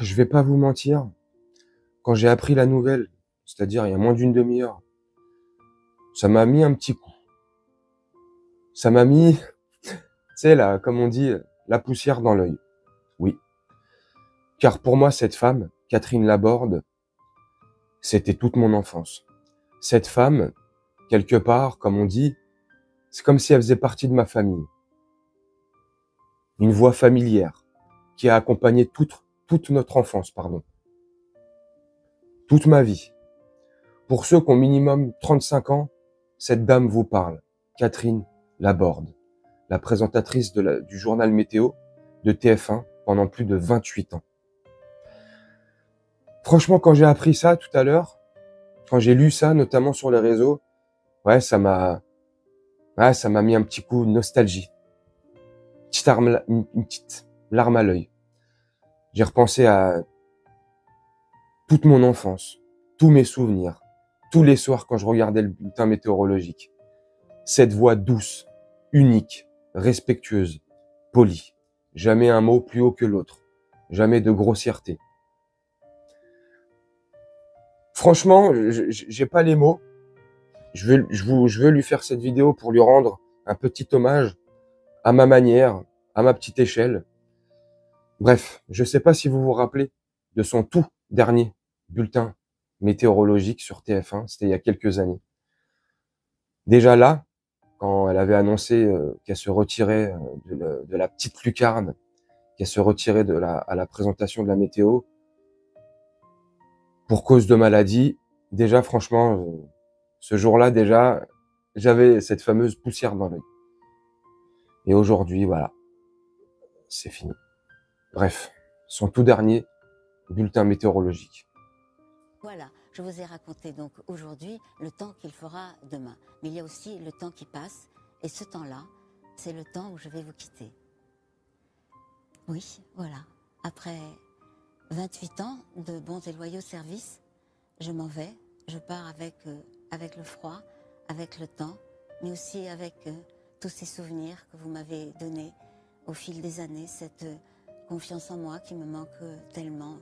Je vais pas vous mentir, quand j'ai appris la nouvelle, c'est-à-dire il y a moins d'une demi-heure, ça m'a mis un petit coup. Ça m'a mis, tu sais, là, comme on dit, la poussière dans l'œil. Oui. Car pour moi, cette femme, Catherine Laborde, c'était toute mon enfance. Cette femme, quelque part, comme on dit, c'est comme si elle faisait partie de ma famille. Une voix familière qui a accompagné toute notre enfance, pardon. Toute ma vie. Pour ceux qui ont minimum 35 ans, cette dame vous parle. Catherine Laborde, la présentatrice du journal météo de TF1 pendant plus de 28 ans. Franchement, quand j'ai appris ça tout à l'heure, quand j'ai lu ça, notamment sur les réseaux, ouais, ça m'a mis un petit coup de nostalgie. Une petite larme à l'œil. J'ai repensé à toute mon enfance, tous mes souvenirs, tous les soirs quand je regardais le bulletin météorologique. Cette voix douce, unique, respectueuse, polie. Jamais un mot plus haut que l'autre. Jamais de grossièreté. Franchement, j'ai pas les mots. Je veux lui faire cette vidéo pour lui rendre un petit hommage à ma manière, à ma petite échelle. Bref, je sais pas si vous vous rappelez de son tout dernier bulletin météorologique sur TF1, c'était il y a quelques années. Déjà là, quand elle avait annoncé qu'elle se retirait de la petite lucarne, qu'elle se retirait à la présentation de la météo, pour cause de maladie, déjà franchement, ce jour-là déjà, j'avais cette fameuse poussière dans l'œil. Et aujourd'hui, voilà, c'est fini. Bref, son tout dernier bulletin météorologique. Voilà, je vous ai raconté donc aujourd'hui le temps qu'il fera demain. Mais il y a aussi le temps qui passe, et ce temps-là, c'est le temps où je vais vous quitter. Oui, voilà. Après 28 ans de bons et loyaux services, je m'en vais. Je pars avec le froid, avec le temps, mais aussi avec tous ces souvenirs que vous m'avez donnés au fil des années, cette confiance en moi qui me manque tellement,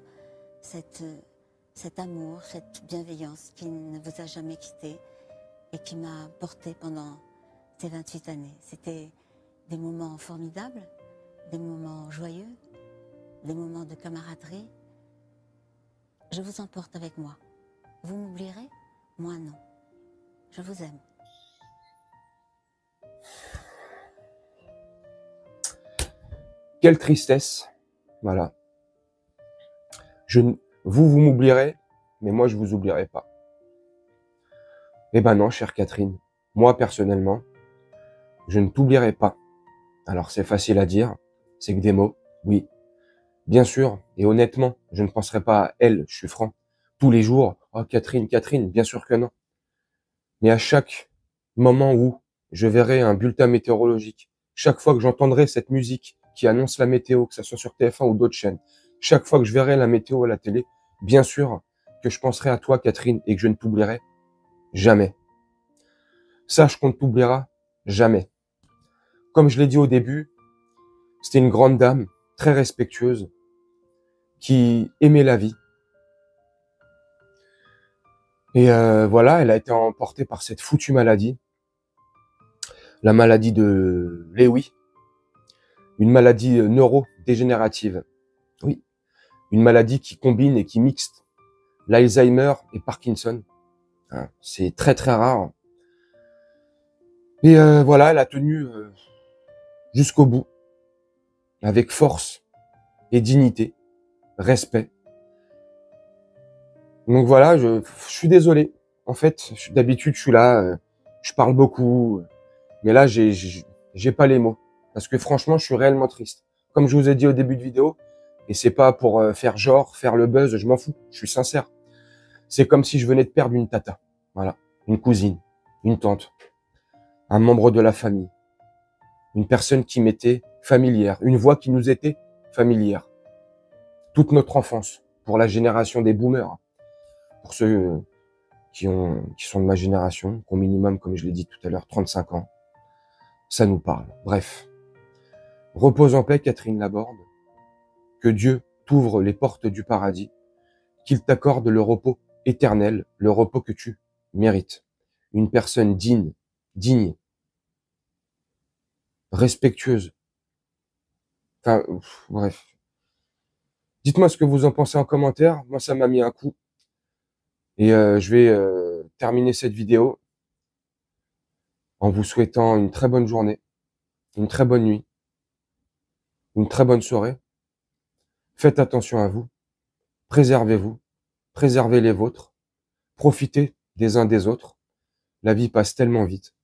cet amour, cette bienveillance qui ne vous a jamais quitté et qui m'a porté pendant ces 28 années. C'était des moments formidables, des moments joyeux, des moments de camaraderie. Je vous emporte avec moi. Vous m'oublierez? Moi non. Je vous aime. Quelle tristesse. Voilà. Vous m'oublierez, mais moi je vous oublierai pas. Eh ben non, chère Catherine. Moi, personnellement, je ne t'oublierai pas. Alors c'est facile à dire, c'est que des mots, oui. Bien sûr, et honnêtement, je ne penserai pas à elle, je suis franc. Tous les jours, oh Catherine, Catherine, bien sûr que non. Mais à chaque moment où je verrai un bulletin météorologique, chaque fois que j'entendrai cette musique qui annonce la météo, que ce soit sur TF1 ou d'autres chaînes, chaque fois que je verrai la météo à la télé, bien sûr que je penserai à toi, Catherine, et que je ne t'oublierai jamais. Sache qu'on ne t'oubliera jamais. Comme je l'ai dit au début, c'était une grande dame, très respectueuse, qui aimait la vie. Et voilà, elle a été emportée par cette foutue maladie, la maladie de Lewy, une maladie neurodégénérative. Oui, une maladie qui combine et qui mixte l'Alzheimer et Parkinson. Hein, c'est très très rare. Et voilà, elle a tenu jusqu'au bout, avec force et dignité, respect. Donc voilà, je suis désolé. En fait, d'habitude, je suis là, je parle beaucoup, mais là, j'ai pas les mots. Parce que franchement, je suis réellement triste. Comme je vous ai dit au début de vidéo, et c'est pas pour faire genre, faire le buzz, je m'en fous, je suis sincère. C'est comme si je venais de perdre une tata. Voilà, une cousine, une tante, un membre de la famille, une personne qui m'était familière, une voix qui nous était familière. Toute notre enfance, pour la génération des boomers, pour ceux qui sont de ma génération, qui ont minimum, comme je l'ai dit tout à l'heure, 35 ans, ça nous parle. Bref, repose en paix, Catherine Laborde. Que Dieu t'ouvre les portes du paradis, qu'il t'accorde le repos éternel, le repos que tu mérites. Une personne digne, respectueuse. Enfin, bref. Dites-moi ce que vous en pensez en commentaire. Moi, ça m'a mis un coup. Et je vais terminer cette vidéo en vous souhaitant une très bonne journée, une très bonne nuit, une très bonne soirée. Faites attention à vous, préservez-vous, préservez les vôtres, profitez des uns des autres. La vie passe tellement vite.